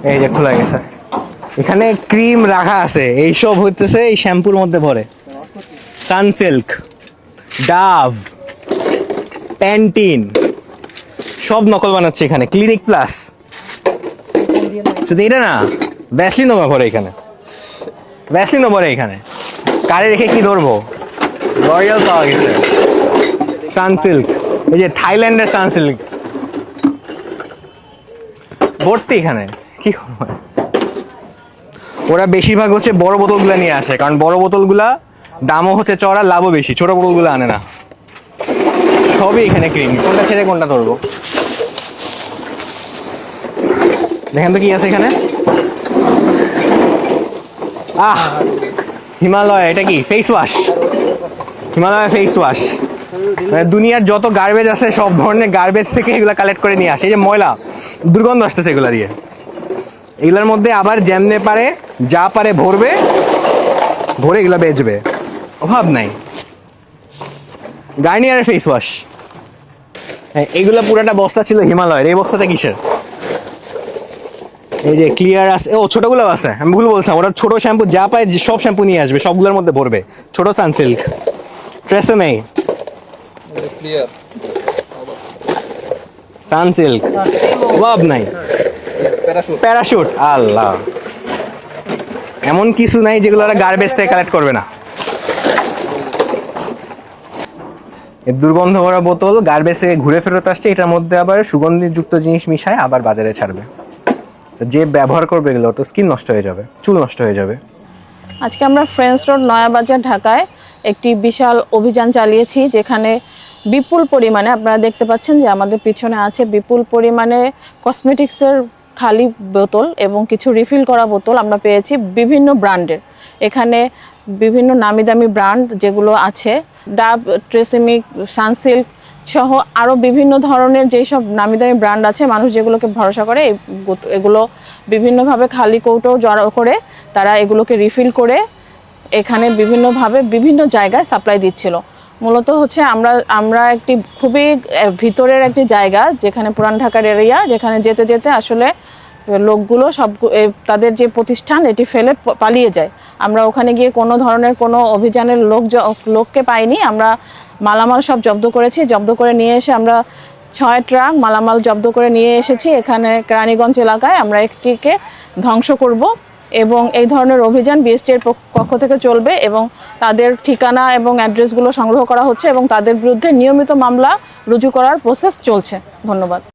এই যে খোলা গেছে, এখানে ক্রিম রাখা আছে, এইসব হইতেছে এই শ্যাম্পুর মধ্যে ভরে। সানসিল্ক, ডাভ, প্যান্টিন সব নকল বানাচ্ছে এখানে। ক্লিনিক প্লাস, শুধু এটা না, ভ্যাসলিনও ভরে এখানে, ভ্যাসলিনও ভরে এখানে। কারে রেখে কি ধরবো? লরিয়াল পাওয়া গেছে, সানসিল্ক, এই যে থাইল্যান্ডের সানসিল্ক ভর্তি এখানে। কি করবো, ওরা বেশিরভাগ হচ্ছে বড় বোতলগুলো নিয়ে আসে, কারণ বড় বোতলগুলা দামও হচ্ছে চড়া, লাভও বেশি। ছোট বোতলগুলো আনে না। সবই এখানে ক্রিম, কোনটা ছেড়ে কোনটা ধরবো? দেখেন তো কি আছে এখানে। হিমালয়, এটা কি face wash? Himalaya face wash. দুনিয়ার যত গার্বেজ আছে সব ধরনের গার্বেজ থেকে এগুলো কালেক্ট করে নিয়ে আসে। এই যে ময়লা, দুর্গন্ধ আসতেছে এগুলা দিয়ে। এগুলোর মধ্যে আবার যেমনে পারে যা পারে ভরবে, ভরে এগুলা বেচবে, অভাব নাই। গার্নিয়ারের ফেস ওয়াশ, এইগুলা পুরাটা বস্তা ছিল হিমালয়ের। এই বস্তাটা কিসের? এই যে ক্লিয়ার আছে, ও ছোটগুলো আছে, আমি ভুল বলছিলাম। ওরা ছোট শ্যাম্পু যা পায় সব শ্যাম্পু নিয়ে আসবে, সবগুলোর মধ্যে ভরবে। ছোট সানসিল্ক, ট্রেসেমে, সানসিল্ক, অভাব নাই। প্যারাশুট, আল্লাহ, এমন কিছু নাই যেগুলো ওরা গার্বেজ থেকে কালেক্ট করবে না। এই দুর্গন্ধ ভরা বোতল গার্বেজ থেকে ঘুরে ফেরত আসছে, এটার মধ্যে আবার সুগন্ধিযুক্ত জিনিস মিশায় আবার বাজারে ছাড়বে। যে ব্যবহার করবে এগুলো তো স্কিন নষ্ট হয়ে যাবে, চুল নষ্ট হয়ে যাবে। আজকে আমরা ফ্রেন্ডস রোড নয়াবাজার ঢাকায় একটি বিশাল অভিযান চালিয়েছি, যেখানে বিপুল পরিমাণে, আপনারা দেখতে পাচ্ছেন যে আমাদের পিছনে আছে বিপুল পরিমাণে কসমেটিক্সের খালি বোতল এবং কিছু রিফিল করা বোতল আমরা পেয়েছি বিভিন্ন ব্র্যান্ডের। এখানে বিভিন্ন নামি দামি ব্র্যান্ড যেগুলো আছে, ডাব, ট্রেসেমি, সানসিল্ক সহ আরও বিভিন্ন ধরনের যেই সব নামি দামি ব্র্যান্ড আছে, মানুষ যেগুলোকে ভরসা করে এগুলো বিভিন্নভাবে খালি কৌটো জড়ো করে তারা এগুলোকে রিফিল করে এখানে বিভিন্নভাবে বিভিন্ন জায়গায় সাপ্লাই দিচ্ছিল। মূলত হচ্ছে আমরা একটি খুবই ভিতরের একটি জায়গা, যেখানে পুরান ঢাকার এরিয়া, যেখানে যেতে যেতে আসলে লোকগুলো সব তাদের যে প্রতিষ্ঠান এটি ফেলে পালিয়ে যায়। আমরা ওখানে গিয়ে কোনো ধরনের কোনো অভিযানের লোককে পাইনি। আমরা মালামাল সব জব্দ করেছি, জব্দ করে নিয়ে এসে আমরা 6 ট্রাক মালামাল জব্দ করে নিয়ে এসেছি এখানে কেরানীগঞ্জ এলাকায়। আমরা একটিকে ধ্বংস করব এবং এই ধরনের অভিযান বিএসটির পক্ষ থেকে চলবে এবং তাদের ঠিকানা এবং অ্যাড্রেসগুলো সংগ্রহ করা হচ্ছে এবং তাদের বিরুদ্ধে নিয়মিত মামলা রুজু করার প্রসেস চলছে। ধন্যবাদ।